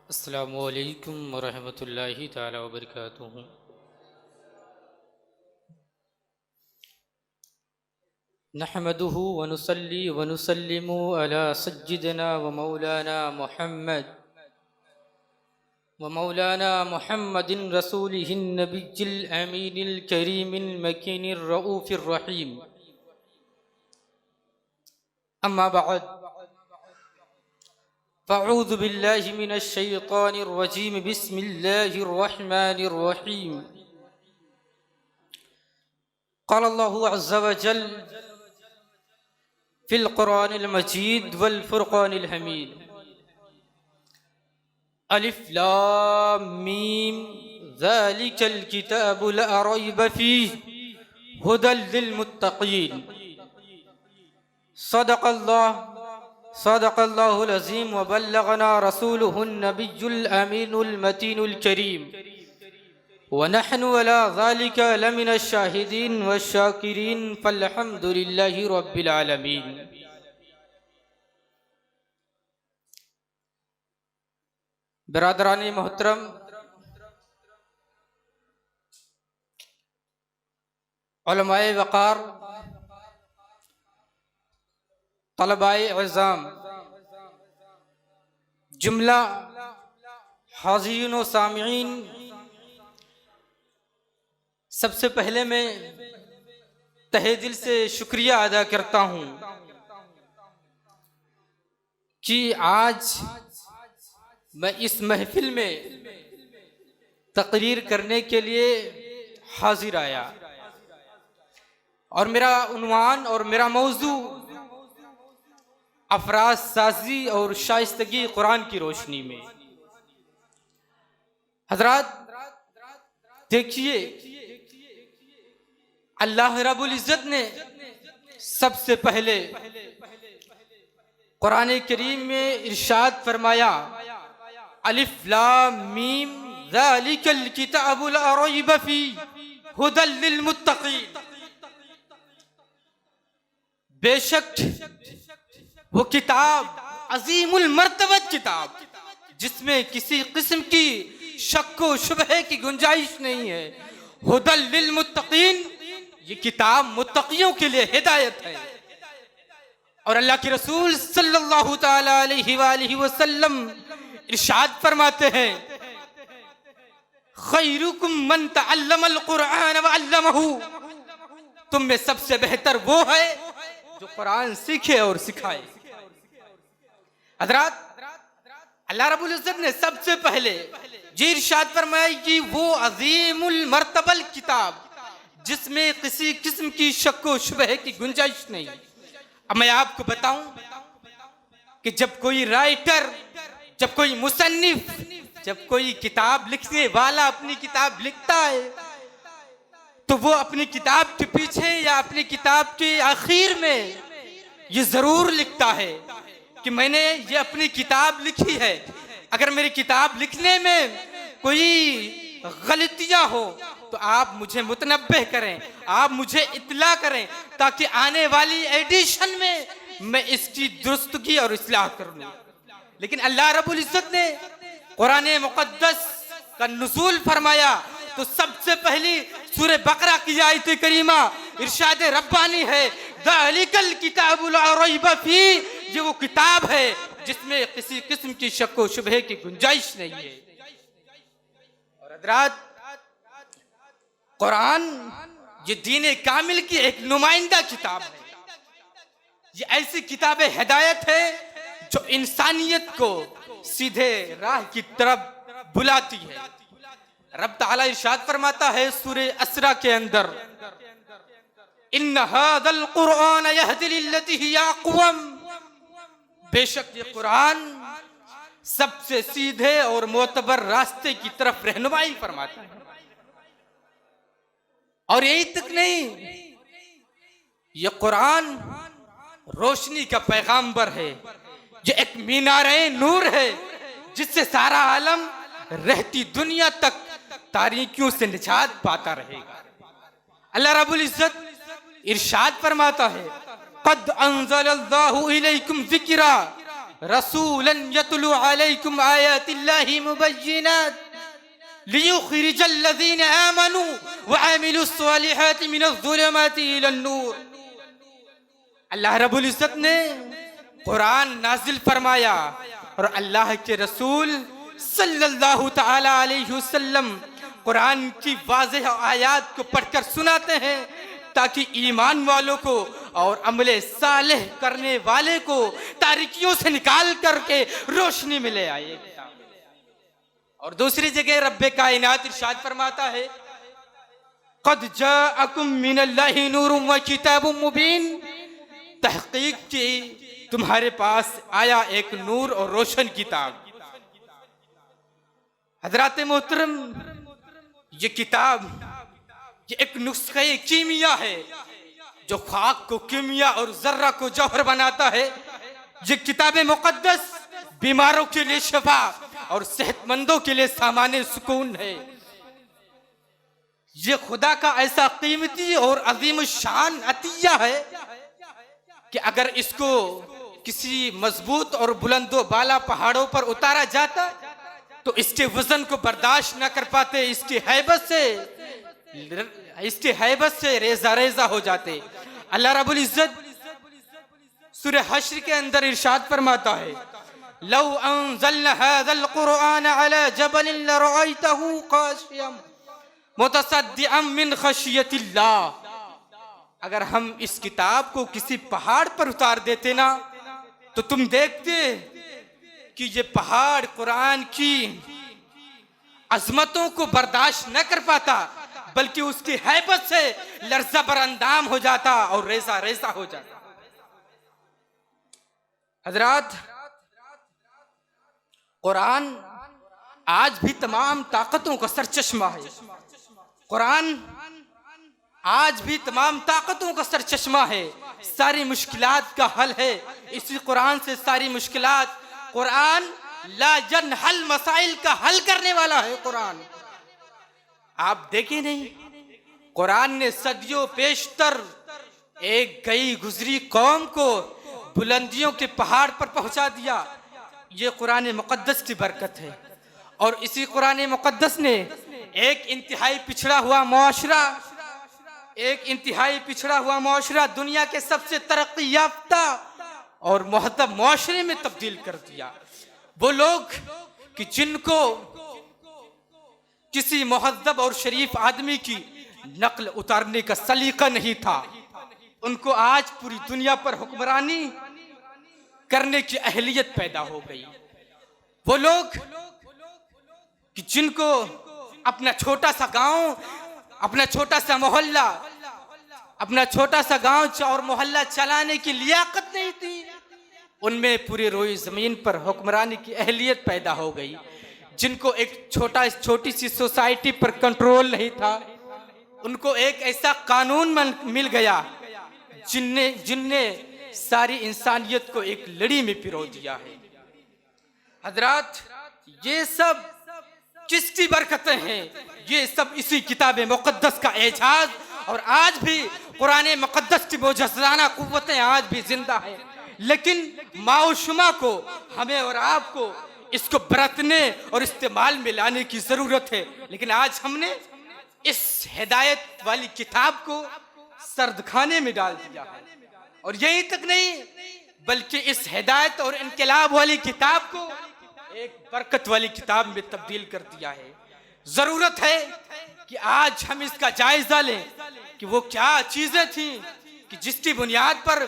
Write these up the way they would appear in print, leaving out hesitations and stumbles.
अस्सलामु अलैकुम वरहमतुल्लाहि ताला वबरकातुहू। नहमदुहु व नुसल्ली व नुसल्लिमु अला सय्यिदिना व मौलाना मुहम्मदिन रसूलिहिन नबिय्यिल अमीनिल करीमिल मकीनिर रऊफिर रहीम। अम्मा बअद, फ़अऊज़ु बिल्लाहि मिनश शैतानिर रजीम, बिस्मिल्लाहिर रहमानिर रहीम। क़ाल अल्लाहु अज़्ज़ा व जल फ़िल क़ुरानिल मजीद वल फ़ुरक़ानिल हमीद। अलिफ लाम मीम ज़ालिकल किताबु ला रैब फ़ीहि हुदल लिल मुत्तक़ीन। सदक़ल्लाहुल अज़ीम व बल्लगना रसूलुहुन नबियुल अमीनुल मतीनुल करीम व नहनु अला ज़ालिका लमिनश शाहिदीन वश्शाकिरीन फ़ल्हम्दुलिल्लाहि रब्बिल आलमीन। बिरादरानी मोहतरम, उलमाए वक़ार, तलबाए इज़्ज़ाम, जुमला हाज़िरीन व सामिईन, सबसे पहले मैं तहे दिल से शुक्रिया अदा करता हूँ कि आज मैं इस महफिल में तकरीर करने के लिए हाजिर आया और मेरा उन्वान और मेरा मौजू अफराज साजी और शाइस्तगी कुरान की रोशनी में। हजरात देखिए, अल्लाह रब्बुल इज़्ज़त ने सबसे पहले कुरान करीम में इरशाद फरमाया, अलिफ लाम मीम ज़ालिकल किताबु ला रैब फ़ीहि हुदल लिल मुत्तक़ीन। बेशक वो किताब अजीमुल मर्तबत किताब जिसमें किसी किस्म की शक व शुबहे की गुंजाइश नहीं है। हुदल लिल मुत्तक़ीन, ये किताब मुत्तक़ियों के लिए हिदायत है। और अल्लाह के रसूल सल्लल्लाहु ताला अलैहि वसल्लम इरशाद फरमाते हैं, खैरुकुम मन तअल्लमल कुरान व अल्लमहु। तुम में सबसे बेहतर वो है जो कुरान सीखे और सिखाए। हज़रात, अल्लाह रब्बुल इज़्ज़त ने सबसे पहले ये इरशाद फरमाया कि वो अजीमुल मर्तबल किताब जिसमें किसी किस्म की शक व शुबहे की गुंजाइश नहीं। अब मैं आपको बताऊं कि जब कोई राइटर, जब कोई मुसन्निफ, जब कोई किताब लिखने वाला अपनी किताब लिखता है तो वो अपनी किताब के पीछे या अपनी किताब के आखिर में ये जरूर लिखता है कि मैंने ये अपनी किताब लिखी है। अगर मेरी किताब लिखने में कोई गलतियां हो तो आप मुझे मुतनब्बह करें, आप मुझे इत्तला करें ताकि आने वाली एडिशन में मैं इसकी दुरुस्तगी और इस्लाह कर लूं। लेकिन अल्लाह रब्बुल इज़्ज़त ने कुरान मुक़द्दस का नुज़ूल फरमाया तो सबसे पहली सूरह बकरा की आयत करीमा इरशाद रब्बानी है, ज़ालिकल किताबु ला रैब फ़ीहि। ये वो किताब है जिसमें किसी किस्म की शक व शुबहे की गुंजाइश नहीं है। और हज़रात, कुरान ये दीन कामिल की एक नुमाइंदा किताब है। ये ऐसी किताब हिदायत है जो इंसानियत को सीधे राह की तरफ बुलाती है। रब ताला इरशाद फरमाता है सूरह असरा के अंदर, इन्न हाज़ल कुरआन यहदी लिल्लती हिया अक़वम। बेशक ये कुरान सबसे सीधे और मोतबर रास्ते की तरफ रहनुमाई फरमाता है। और यही तक नहीं, ये कुरान रोशनी का पैगाम्बर है। ये एक मीनारे नूर है जिससे सारा आलम रहती दुनिया तक तारीकियों से निजात पाता रहेगा। अल्लाह रब्बुल इज़्ज़त इरशाद फरमाता है, क़द अंज़लल्लाहु इलैकुम ज़िक्रा रसूलन यतलू अलैकुम आयातिल्लाहि मुबय्यिनात लियुखरिजल्लज़ीना आमनू व अमिलुस्सालिहाति मिनज़्ज़ुलुमाति इलन्नूर। अल्लाह रब्बुल इज़्ज़त ने कुरान नाजिल फरमाया और अल्लाह के रसूल सल्लल्लाहु तआला अलैहि वसल्लम कुरान की वाज़ेह आयात को पढ़कर सुनाते हैं ताकि ईमान वालों को और अमले सालेह करने वाले को तारीकियों से निकाल करके रोशनी में ले आए। और दूसरी जगह रब्बे कायनात इरशाद फरमाता है, क़द जाअकुम मिनल्लाहि नूरुम व किताबुम मुबीन, तहकीक की तुम्हारे पास आया एक नूर और रोशन किताब। हजरात मोहतरम, ये किताब ये एक नुस्खे कीमिया है जो खाक को कीमिया और जर्रा को जौहर बनाता है। ये किताब मुकद्दस बीमारों के लिए शफा और सेहतमंदों के लिए सामान्य सुकून है। ये खुदा का ऐसा कीमती और अजीम शान अतिया है कि अगर इसको किसी मजबूत और बुलंदो बाला पहाड़ों पर उतारा जाता तो इसके वजन को बर्दाश्त न कर पाते, इसकी हैबत से रेजा रेजा हो जाते। अल्लाह रब्बुल इज़्ज़त सूरह हश्र के अंदर इरशाद फरमाता है, लौ अंज़लना हाज़ल कुरआन अला जबलिन लरअयतहु ख़ाशियम मुतसद्दिअम मिन खशियतिल्लाह। अगर हम इस किताब को किसी पहाड़ पर उतार देते ना तो तुम देखते कि ये पहाड़ कुरान की अजमतों को बर्दाश्त न कर पाता, बल्कि उसकी हैबत से लर्ज़ा बरअंदाम हो जाता और रेसा रेसा हो जाता। हजरात, कुरान आज भी तमाम ताकतों का सरचश्मा है। कुरान आज भी तमाम ताकतों का सरचश्मा है, सारी मुश्किलात का हल है। इसी कुरान से सारी मुश्किलात, कुरान ला यनहल मसाइल का हल करने वाला है। कुरान आप देखें नहीं, कुरान ने सदियों पेशतर एक गई गुजरी कौम को बुलंदियों के पहाड़ पर पहुंचा दिया। ये कुरान मुकद्दस की बरकत है। और इसी कुरान मुकद्दस ने एक इंतहाई पिछड़ा हुआ मुआशरा दुनिया के सबसे तरक्की याफ्ता और मुहद्दब मुआशरे में तब्दील कर दिया। वो लोग कि जिनको किसी मुहद्दब और शरीफ आदमी की नकल उतारने का सलीका नहीं था, उनको आज पूरी दुनिया पर हुक्मरानी करने की अहलियत पैदा हो गई। वो लोग कि जिनको अपना छोटा सा गांव, अपना छोटा सा मोहल्ला, अपना छोटा सा गांव और मोहल्ला चलाने की लियाकत नहीं थी, उनमें पूरी रोई जमीन पर हुक्मरानी की अहलियत पैदा हो गई। जिनको एक छोटी सी सोसाइटी पर कंट्रोल नहीं था, उनको एक ऐसा कानून मिल गया जिनने सारी इंसानियत को एक लड़ी में पिरो दिया है। हजरात, ये सब किसकी बरकतें हैं? ये सब इसी किताब मुकद्दस का एजाज। और आज भी कुरान मुकद्दस की मोजज़ाना कुव्वतें आज भी जिंदा है। लेकिन माओशुमा को, हमें और आपको इसको बरतने और इस्तेमाल में लाने की जरूरत है। लेकिन आज हमने इस हिदायत वाली किताब को सर्दखाने में डाल दिया है। और यही तक नहीं, बल्कि इस हिदायत और इनकलाब वाली किताब को एक बरकत वाली किताब में तब्दील कर दिया है। जरूरत है कि आज हम इसका जायजा लें कि वो क्या चीजें थी कि जिसकी बुनियाद पर,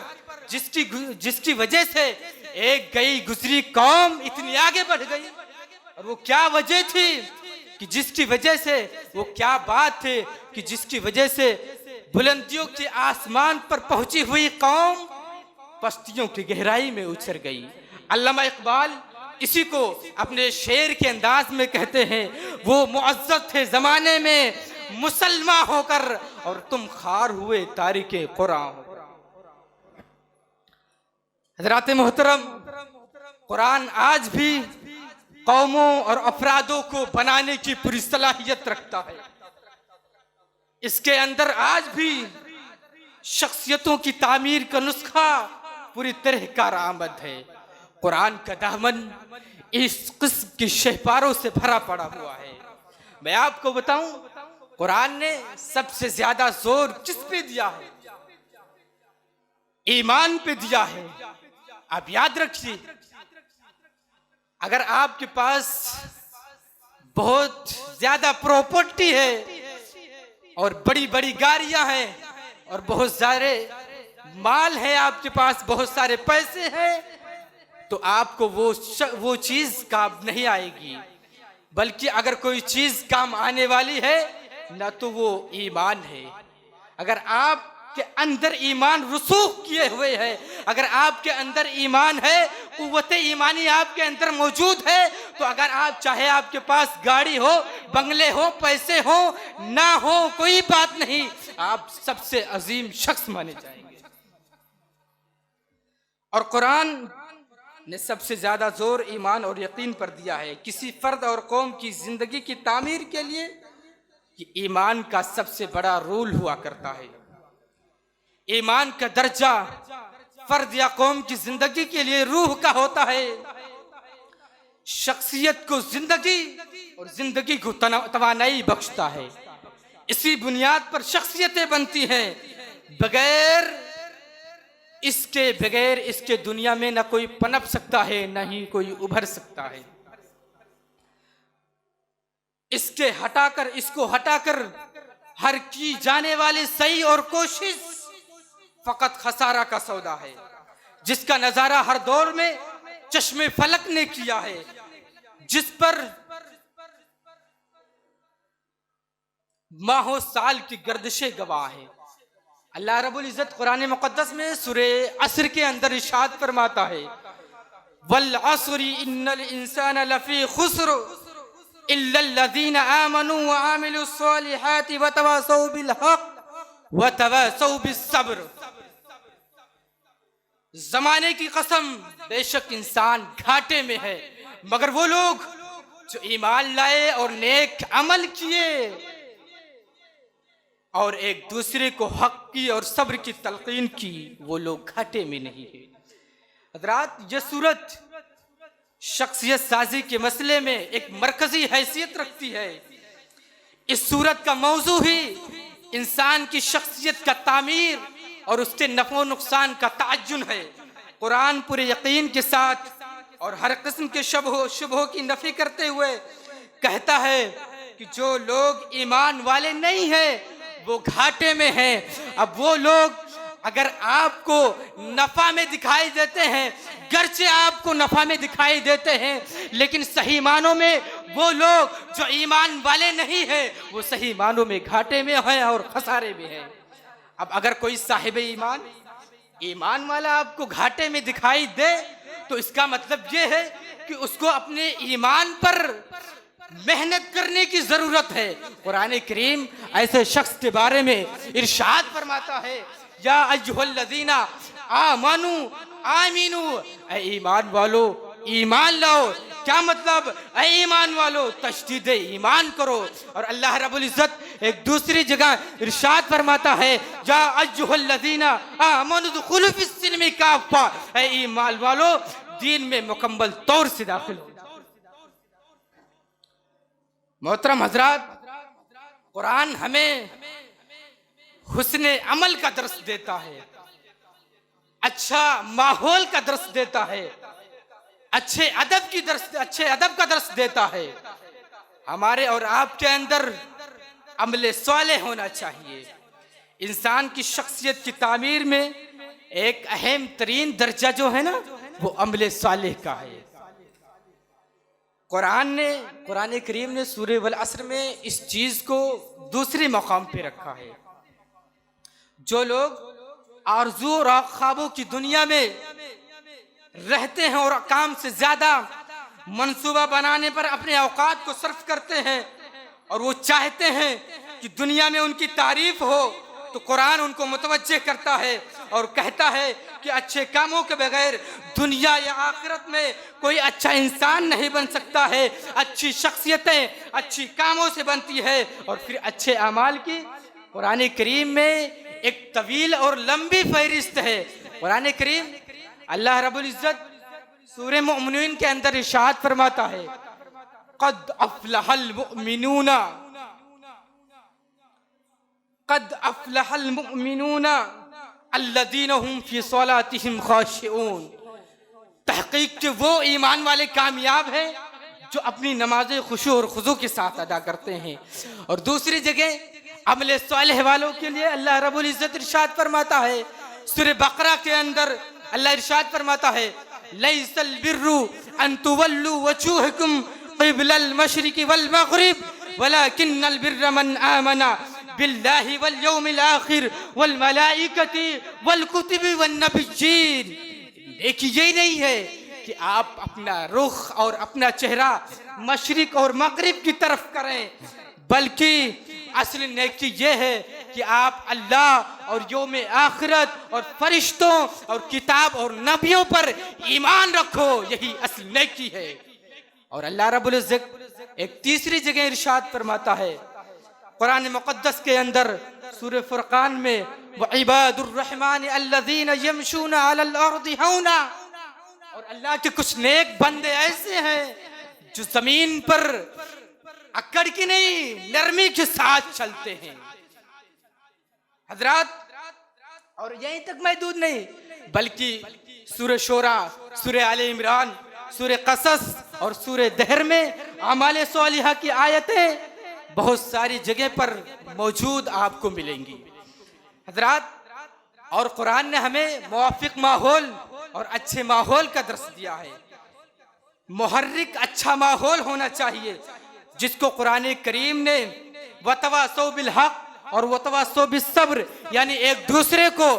जिसकी वजह से एक गई गुजरी कौम इतनी आगे बढ़ गई। और वो क्या वजह थी कि जिसकी वजह से, वो क्या बात थी कि जिसकी वजह से बुलंदियों के आसमान पर पहुंची हुई कौम पस्तियों की गहराई में उतर गई। अल्लामा इकबाल इसी को अपने शेर के अंदाज में कहते हैं, वो मुअज़्ज़ज़ थे जमाने में मुसलमान होकर और तुम खार हुए तारिके कुरान होकर। हज़रात मोहतरम, कुरान आज भी कौमों और अफरादों को बनाने की पूरी सलाहियत रखता है। इसके अंदर आज भी शख्सियतों की तामीर का नुस्खा पूरी तरह कारआमद है। कुरान का दामन इस किस्म के शहपारों से भरा पड़ा हुआ है। मैं आपको बताऊं, कुरान ने सबसे ज्यादा जोर किस पे दिया है? ईमान पे दिया है। आप याद रखिए, अगर आपके पास बहुत ज्यादा प्रॉपर्टी है और बड़ी बड़ी गाड़ियां हैं और बहुत सारे माल है, आपके पास बहुत सारे पैसे हैं, तो आपको वो चीज काम नहीं आएगी। बल्कि अगर कोई चीज काम आने वाली है ना, तो वो ईमान है। अगर आपके अंदर ईमान रसूख किए हुए है, अगर आपके अंदर ईमान है, कुव्वत ईमानी आपके अंदर मौजूद है, तो अगर आप चाहे आपके पास गाड़ी हो, बंगले हो, पैसे हो, ना हो, कोई बात नहीं, आप सबसे अजीम शख्स माने जाएंगे। और कुरान ने सबसे ज्यादा जोर ईमान और यकीन पर दिया है। किसी फर्द और कौम की जिंदगी की तामीर के लिए ये ईमान का सबसे बड़ा रोल हुआ करता है। ईमान का दर्जा फर्द या कौम की जिंदगी के लिए रूह का होता है। शख्सियत को जिंदगी और जिंदगी को तवानाई बख्शता है। इसी बुनियाद पर शख्सियतें बनती हैं। बगैर इसके दुनिया में ना कोई पनप सकता है, ना ही कोई उभर सकता है। इसको हटाकर हर की जाने वाली सही और कोशिश फकत खसारा का सौदा है, जिसका नजारा हर दौर में चश्मे फलक ने किया है, जिस पर माहो साल की गर्दिशें गवाह है। अल्लाह रब्बुल इज्जत कुरान मुकद्दस में सूरे असर के अंदर इरशाद फरमाता है, वल असरी इन्नल इंसाना लफी खुस्र इल्लल्लज़ीना आमनू व आमिलुस सालिहाति व तवासौ बिल हक़ व तवासौ बिस सब्र। जमाने की कसम, बेशक इंसान घाटे में है, मगर वो लोग जो ईमान लाए और नेक अमल किए और एक दूसरे को हक की और सब्र की तलकीन की, वो लोग घाटे में नहीं है। हज़रात, ये सूरत शख्सियत साजी के मसले में एक मरकजी हैसियत रखती है। इस सूरत का मौजू ही इंसान की शख्सियत का तामीर और उसके नफो नुकसान का ताज्जुन है। कुरान पूरे यकीन के साथ और हर किस्म के शुबहों की नफी करते हुए कहता है कि जो लोग ईमान वाले नहीं है वो घाटे में हैं। अब वो लोग अगर आपको नफा में दिखाई देते हैं, गर्चे आपको नफा में दिखाई देते हैं, लेकिन सही मानों में वो लोग जो ईमान वाले नहीं है वो सही मानों में घाटे में हैं और खसारे में हैं। अब अगर कोई साहिब ईमान वाला आपको घाटे में दिखाई दे, तो इसका मतलब ये है कि उसको अपने ईमान पर मेहनत करने की जरूरत है। कुरान करीम ऐसे शख्स के बारे में इरशाद फरमाता है, या अय्युहल्लज़ीना आमनू आमीनू, ऐ ईमान वालो ईमान लाओ। क्या मतलब? ऐ ईमान वालो तशदीद ईमान करो। और अल्लाह रब्बुल इज्जत एक दूसरी जगह इरशाद फरमाता है, या अय्युहल्लज़ीना आमनू दुखुलू फिस्सिल्मि काफ़ा, ऐ ईमान वालो दीन में मुकम्मल तौर से दाखिल हो। मोहतरम हजरात, कुरान हमें हुस्ने अमल का दर्स देता है, अच्छा माहौल का दर्स देता है, अच्छे अदब का दर्स देता है। हमारे और आपके अंदर अमले साले होना चाहिए। इंसान की शख्सियत की तामीर में एक अहम तरीन दर्जा जो है ना, वो अमले साले का है। कुरान करीम ने सूरे वल असर में इस चीज को दूसरे मकाम पे रखा है। जो लोग आरज़ू और ख्वाबों की दुनिया में रहते हैं और काम से ज्यादा मंसूबा बनाने पर अपने औकात को सर्फ करते हैं और वो चाहते हैं कि दुनिया में उनकी तारीफ हो, तो कुरान उनको मुतवज्जे करता है और कहता है कि अच्छे कामों के बगैर दुनिया या आखिरत में कोई अच्छा इंसान नहीं बन सकता है। अच्छी शख्सियतें अच्छी कामों से बनती है और फिर अच्छे अमाल की कुरान करीम में एक तवील और लंबी फहरिस्त है। कुरान करीम अल्लाह रब्बुल इज्जत सूरह मुमिनून के अंदर इरशाद फरमाता है, क़द अफ़लहल मुमिनूना, क़द अफ़लहल मुमिनूना अल्लज़ीना हुम फ़ी स्वलातिहिम ख़ाशिऊन। तहक़ीक़ के वो ईमान वाले कामयाब हैं जो अपनी नमाज़ें खुशू और खुज़ू के साथ अदा करते हैं। और दूसरी जगह अमले सालेह वालों के लिए अल्लाह रब्बुल इज़्ज़त इरशाद फरमाता है, सूरह बकरा के अंदर अल्लाह इरशाद फरमाता है, लैसल बिर्रु अन तुवल्लू वजूहकुम क़िबलल मशरिक़ि वल मग़रिब वलाकिन्नल बिर्र मन आमना बिल्लाहि वल यौमिल आखिर वल मलाइकति वल कुतुबि वन नबिय्यीन। एक यही नहीं है कि आप अपना रुख और अपना चेहरा मशरिक और मगरिब की तरफ करें, बल्कि असली नेकी ये है कि आप अल्लाह और यौम आखिरत और फरिश्तों और किताब और नबियों पर ईमान रखो, यही असली नेकी है। और अल्लाह रब्बुल इज़्ज़त एक तीसरी जगह इरशाद फरमाता है कुरान मुक़द्दस के अंदर सूरह फुरक़ान में, व इबादुर रहमान अल्लज़ीना यमशूना अलल अर्दि हौना। और अल्लाह के कुछ नेक बंदे ऐसे हैं जो जमीन पर अकड़ की नहीं नरमी के साथ चलते हैं। हजरात, और यहीं तक महदूद नहीं बल्कि सूरह शोरा, सूरह आले इमरान, सूरह क़सस और सूरह दहर में अमाले सालिहा की आयतें बहुत सारी जगह पर मौजूद आपको मिलेंगी। हजरात, और कुरान ने हमें मुवाफिक माहौल और अच्छे माहौल का दर्स दिया है। मुहर्रिक अच्छा माहौल होना चाहिए जिसको कुरान करीम ने वतवासौ बिल हक और वतवासौ बिस सब्र, यानी एक दूसरे को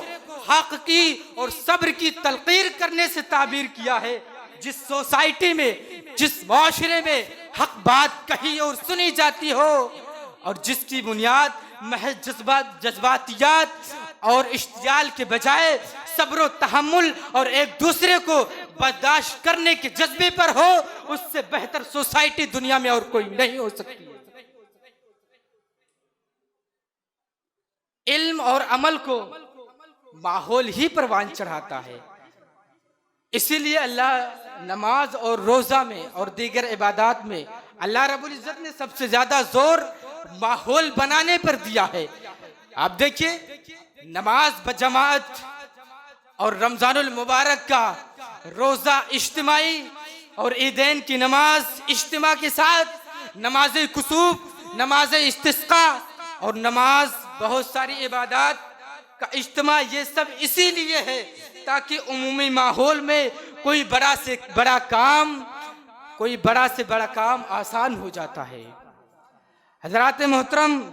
हक की और सब्र की तलकीर करने से ताबीर किया है। जिस सोसाइटी में, जिस माशरे में हक बात कही और सुनी जाती हो और जिसकी बुनियाद महज जज्बातियात और इश्तियाल के बजाय सब्र तहम्मुल और एक दूसरे को बर्दाश्त करने के जज्बे पर हो, उससे बेहतर सोसाइटी दुनिया में और कोई नहीं हो सकती। इल्म और अमल को माहौल ही परवान चढ़ाता है। इसीलिए अल्लाह नमाज और रोजा में और दीगर इबादात में अल्लाह रब्बुल इज़्ज़त ने सबसे ज्यादा जोर माहौल बनाने पर दिया है। आप देखिए, नमाज बजमात और रमजानुल मुबारक का रोजा इज्तिमाई और ईदैन की नमाज इज्तिमा के साथ, नमाज कुसूफ, नमाज इस्तिस्का और नमाज बहुत सारी इबादात का इज्तिमा, ये सब इसीलिए है ताकि उमूमी माहौल में कोई बड़ा से बड़ा काम आसान हो जाता है। हजरात मोहतरम,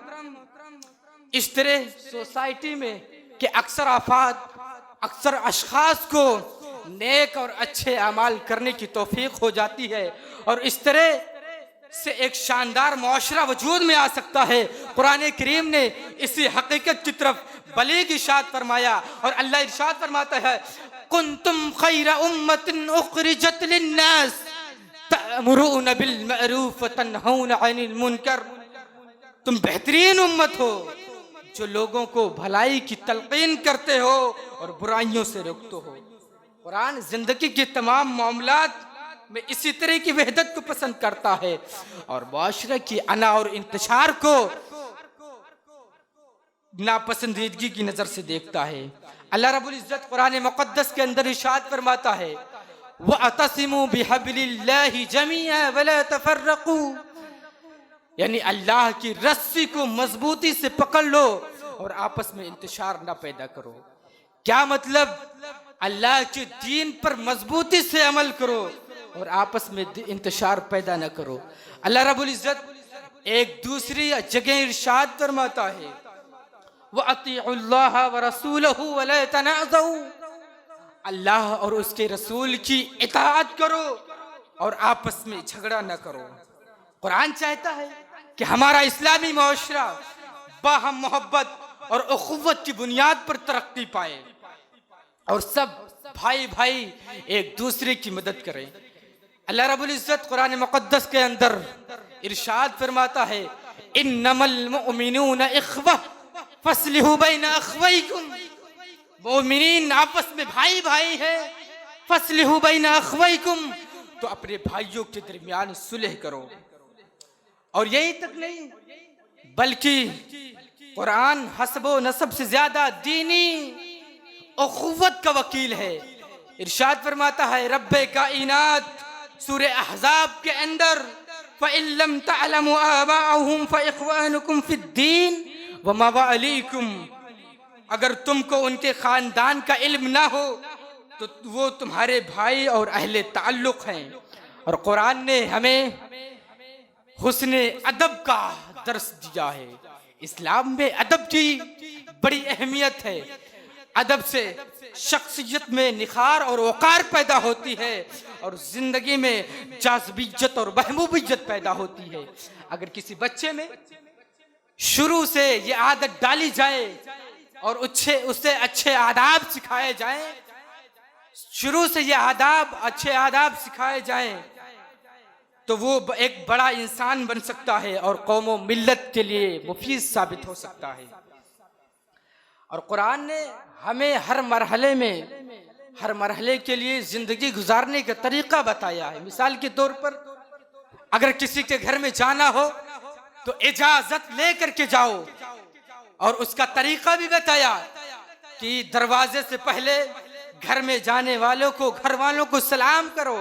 इस तरह सोसाइटी में कि अक्सर आफात, अक्सर अशखास को नेक और अच्छे अमाल करने की तौफीक हो जाती है और इस तरह से एक शानदार मुआशरा वजूद में आ सकता है। कुरान करीम ने इसी हकीकत की तरफ बलीग इरशाद फरमाया और अल्लाह इरशाद फरमाता है, कुंतुम खैरा उम्मतिन उखरिजत लिन्नास तअमुरूना बिल मअरूफ व तनहौना अनिल मुनकर। तुम बेहतरीन उम्मत हो जो लोगों को भलाई की तलकीन करते हो और बुराइयों से रोकते हो। कुरान जिंदगी के तमाम मामलात में इसी तरह की वहदत को पसंद करता है और मुआशरे की अना और इंतशार को नापसंदीदगी की नजर से देखता है। अल्लाह रब्बुल इज़्ज़त कुरान मुक़द्दस के अंदर इरशाद फरमाता है, वअतसिमू बिहब्लिल्लाहि जमीअन वला तफर्रकू, यानी अल्लाह की रस्सी को मजबूती से पकड़ लो और आपस में इंतशार ना पैदा करो। क्या मतलब? अल्लाह के दीन पर मजबूती से अमल करो और आपस में इंतशार पैदा न करो। अल्लाह रब्बुल इज़्ज़त एक दूसरी जगह इरशाद फरमाता है, वअतीउल्लाह व रसूलहु व ला तनाज़ऊ, अल्लाह और उसके रसूल की इताअत करो और आपस में झगड़ा न करो। कुरान चाहता है कि हमारा इस्लामी मुआशरा बाहम मोहब्बत और उखुव्वत की बुनियाद पर तरक्की पाए और सब भाई भाई एक दूसरे की मदद करें। अल्लाह रब्बुल इज़्ज़त कुरान मुक़द्दस के अंदर इरशाद फरमाता है, इन्नमल मुमिनून इख्वह फस्लिहू बैन अख्वैकुम, मोमिनीन आपस में भाई भाई है, फस्लिहु बैना अख्वैकुम, तो अपने भाइयों के दरमियान सुलह करो। और यही तक नहीं, बल्कि कुरान हस्बो नसब से ज्यादा दीनी उखुवत का वकील है। इरशाद फरमाता है रब्बे काइनात सूरे अहज़ाब के अंदर, फ़इल्लम तअलमु आबाअहुम फ़इख्वानुकुम फ़िद्दीन व मवालीकुम, अगर तुमको उनके खानदान का इल्म ना हो तो वो तुम्हारे भाई और अहले ताल्लुक हैं। और कुरान ने हमें हुस्ने अदब का दर्स दिया है। इस्लाम में अदब की बड़ी अहमियत है। अदब से शख्सियत में निखार और वक़ार पैदा होती है और जिंदगी में जाज़बियत और महबूबियत पैदा होती है। अगर किसी बच्चे में शुरू से ये आदत डाली जाए और उससे अच्छे आदाब सिखाए जाएं, शुरू से ये अच्छे आदाब सिखाए जाएं, तो वो एक बड़ा इंसान बन सकता है और कौम और मिल्लत के लिए मुफीद साबित हो सकता है। और कुरान ने हमें हर मरहले के लिए जिंदगी गुजारने का तरीका बताया है। मिसाल के तौर पर अगर किसी के घर में जाना हो तो इजाजत लेकर के जाओ, और उसका तरीका भी बताया कि दरवाजे से पहले घर में जाने वालों को, घर वालों को सलाम करो।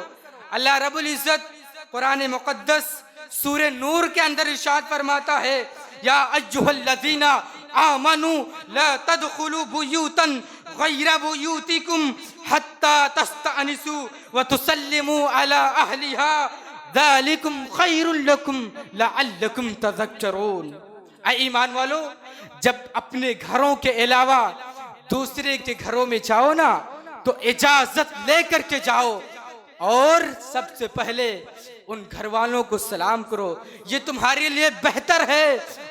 अल्लाह रब्बुल इज्जत कुरान मुक़द्दस सूरे नूर के अंदर इरशाद फरमाता है या अय्युहल्लज़ीना आमनू ला तदखुलू बुयूतन गैरा बुयूतिकुम हत्ता तस्तअनिसू व तुसल्लिमू अला अहलिहा ज़ालिकुम खैरुल लकुम लअल्लकुम तज़क्करून। ऐ ईमान वालो, जब अपने घरों के अलावा दूसरे के घरों में जाओ ना तो इजाजत लेकर के जाओ और सबसे पहले उन घर वालों को सलाम करो। ये तुम्हारे लिए बेहतर है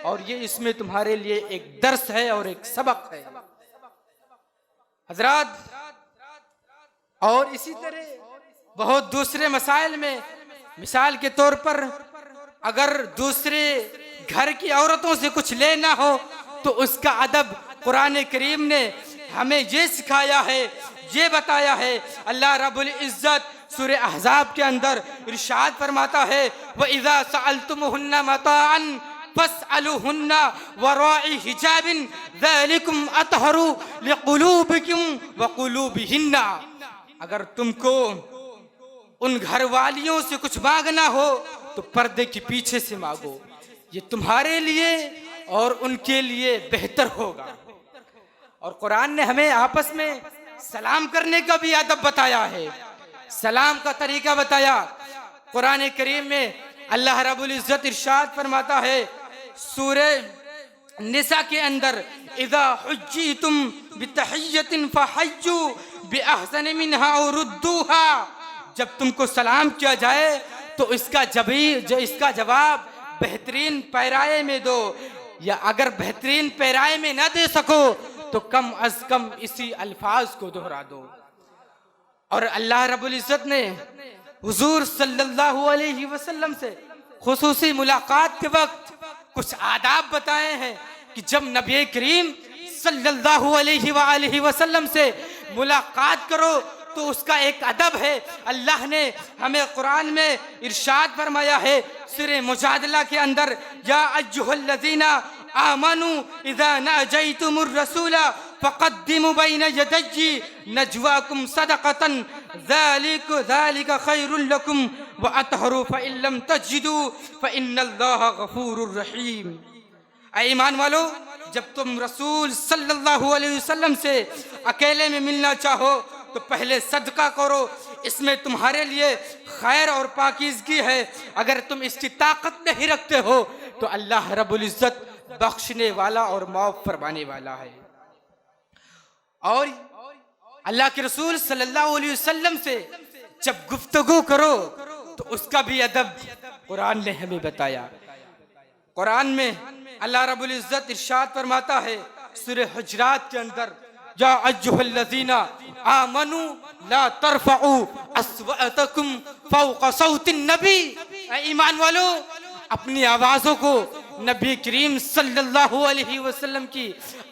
और ये इसमें तुम्हारे लिए एक दर्स है और एक सबक है हजरात। और इसी तरह बहुत दूसरे मसाइल में, मिसाल के तौर पर अगर दूसरे घर की औरतों से कुछ लेना हो तो उसका अदब कुरान करीम ने हमें ये सिखाया है, ये बताया है। अल्लाह रब्बुल इज्जत सूरे अहज़ाब के अंदर इरशाद फरमाता है व इज़ा सअल्तुमुहुन्ना मताअन फस्अलूहुन्ना वराई हिजाबिन ज़ालिकुम अतहरु लिक़ुलूबिकुम व क़ुलूबिहिन्ना। अगर तुमको उन घर वालियों से कुछ मांगना हो तो पर्दे के पीछे से मांगो, ये तुम्हारे लिए और उनके लिए बेहतर होगा। और कुरान ने हमें आपस में सलाम करने का भी अदब बताया है, सलाम का तरीका बताया। कुरान करीम में अल्लाह रब्बुल इज्जत इरशाद फरमाता है सूरे निसा के अंदर इज़ा हुज्जितुम बितहिय्यतिन फहय्यु बिअहसन मिनहा औ रुद्दूहा, जब तुमको सलाम किया जाए तो इसका जवाब बेहतरीन पैराए में दो, या अगर बेहतरीन पैराए में ना दे सको तो कम अज कम इसी अल्फाज को दोहरा दो। और अल्लाह रब्बुल इज्जत ने हुजूर सल्लल्लाहु अलैहि वसल्लम से खुसूसी मुलाकात के वक्त कुछ आदाब बताए हैं कि जब नबी करीम सल्लल्लाहु अलैहि वसल्लम से मुलाकात करो तो उसका एक अदब है। अल्लाह ने हमें कुरान में इरशाद फरमाया है सूरे मुजादला के अंदर या अय्युहल्लज़ीना आमनू इज़ा नाजैतुमुर रसूला फ़क़द्दिमू बैन यदैहि नजवाकुम सदक़तन ज़ालिका खैरुल लकुम व अतहरु फ़इल्लम तजिदू फ़इन्नल्लाहा गफूरुर रहीम। ऐ ईमान वालो, जब तुम रसूल सल्लल्लाहु अलैहि वसल्लम से अकेले में मिलना चाहो तो पहले सदका करो, इसमें तुम्हारे लिए खैर और पाकीज़गी है। अगर तुम इसकी ताकत नहीं रखते हो तो अल्लाह रब्बुल इज्जत बख्शने वाला और माफ फरमाने वाला है। और अल्लाह के रसूल सल्लल्लाहु अलैहि वसल्लम से जब गुफ्तगू करो तो उसका भी अदब कुरान ने हमें बताया। कुरान में अल्लाह रब्बुल इज्जत इरशाद फरमाता है सूरे हुजरात के अंदर या अय्युहल्लज़ीना आमनू ला तरफ़ऊ अस्वातकुम फ़ौक़ सौतिन नबी। ईमान वालो, अपनी आवाज़ों को नबी करीम सल्लल्लाहु अलैहि वसल्लम की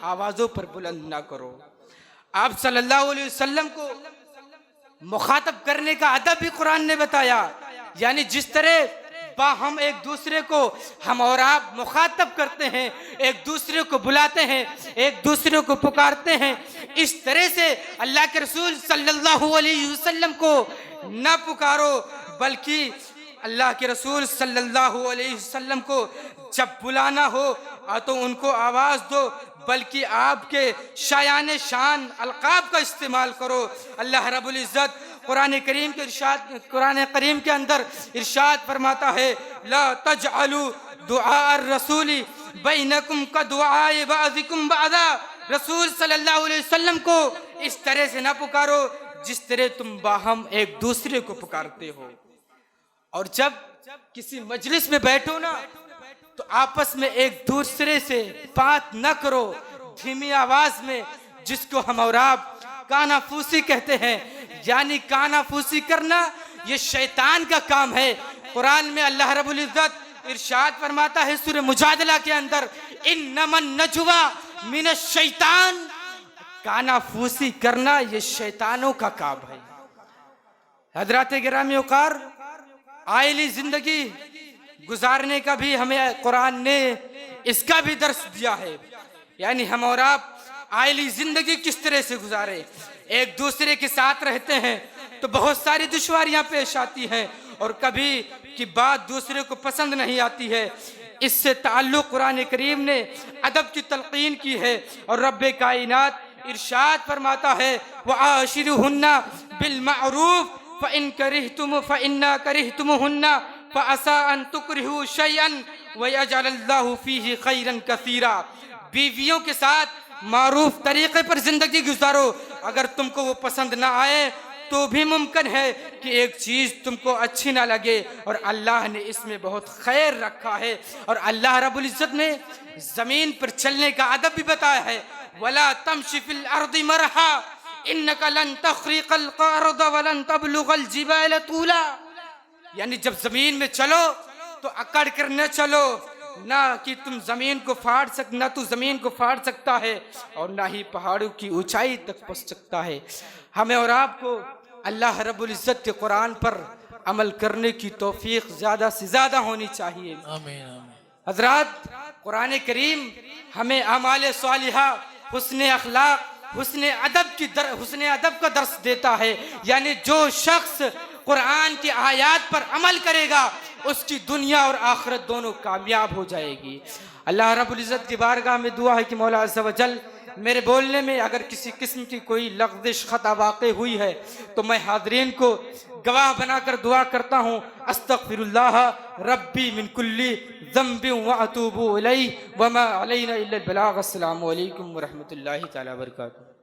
आवाज़ों पर बुलंद ना करो। आप सल्लल्लाहु अलैहि वसल्लम को मुखातब करने का अदब भी कुरान ने बताया। यानी जिस तरह हम एक दूसरे को, हम और आप मुखातब करते हैं, एक दूसरे को बुलाते हैं, एक दूसरे को पुकारते हैं, इस तरह से अल्लाह के रसूल सल्लल्लाहु अलैहि वसल्लम को न पुकारो, बल्कि अल्लाह के रसूल सल्लल्लाहु अलैहि वसल्लम को जब बुलाना हो तो उनको आवाज़ दो, बल्कि आपके शायान शान अलकाब का इस्तेमाल करो। अल्लाह रब्बुल इज़्ज़त कुरान करीम के अंदर इरशाद फरमाता है, ला तजअलू दुआ रसूली बैनकुम का दुआए बाज़िकुम बाज़ा। रसूल सल्लल्लाहु अलैहि वसल्लम को इस तरह से ना पुकारो जिस तरह तुम बाहम एक दूसरे को पुकारते हो। और जब किसी मजलिस में बैठो ना तो आपस में एक दूसरे से बात न करो धीमी आवाज में, जिसको हम और आप कानाफूसी कहते हैं। यानी कानाफूसी करना ये शैतान का काम है। कुरान में अल्लाह रब्बुल इज़्ज़त इरशाद फरमाता है सूरह मुजादला के अंदर, इन्नमन नजवा मिनश शैतान। कानाफूसी करना ये शैतानों का काम है। हजरात गिरामी औकार, आयली जिंदगी गुजारने का भी हमें कुरान ने इसका भी दर्स दिया है। यानी हम और आप आयली जिंदगी किस तरह से गुजारे। एक दूसरे के साथ रहते हैं तो बहुत सारी दुश्वारियां पेश आती हैं और कभी की बात दूसरे को पसंद नहीं आती है। इससे ताल्लुक कुरान करीम ने अदब की तलकीन की है और रब्बे कायनात इरशाद फरमाता है, वआशिरुहुन्ना बिल मारूफ फ़इन करिहतुम फ़इन्ना करिहतुमुहुन्ना फ़असा अन तुकरिहु शयअन वयजअलल्लाहु फ़ीहि खैरन कसीरा। बीवियों के साथ मारूफ तरीके पर जिंदगी गुजारो। अगर तुमको वो पसंद ना आए तो भी मुमकिन है कि एक चीज़ तुमको अच्छी ना लगे, और अल्लाह ने इसमें बहुत खैर रखा है। और अल्लाह रब्बुल इज़्ज़त ने ज़मीन पर चलने का अदब भी बताया है, वला तमशी फिल अर्दि मरहा इन्नका लन तख्रिक़ल अर्द वलन तबलुगल जिबाल तूला। यानी जब जमीन में चलो तो अकड़ कर न चलो, ना कि तुम जमीन को ना तू जमीन को फाड़ सकता है और ना ही पहाड़ों की ऊंचाई तक पहुंच सकता है। हमें और आपको अल्लाह रब्बुल इज़्ज़त के कुरान पर अमल करने की तौफीक ज़्यादा से ज़्यादा होनी चाहिए। हजरात, कुरान करीम हमें अमाल सालिहा, हुस्न अखलाक, हुस्न अदब का दर्स देता है। यानी जो शख्स कुरान की आयत पर अमल करेगा उसकी दुनिया और आखिरत दोनों कामयाब हो जाएगी। अल्लाह रब्बुल इज़्ज़त की बारगाह में दुआ है कि मौला अज़्ज़ व जल मेरे बोलने में अगर किसी किस्म की कोई लग़्ज़िश खता वाक़ई हुई है तो मैं हाज़रीन को गवाह बनाकर दुआ करता हूँ, अस्तग़फिरुल्लाह रब्बी मिन कुल्ली ज़ंबिन व अतूबु इलैहि व मा अलैना इल्लल बलाग। अस्सलामु अलैकुम व रहमतुल्लाहि तआला व बरकातुहू।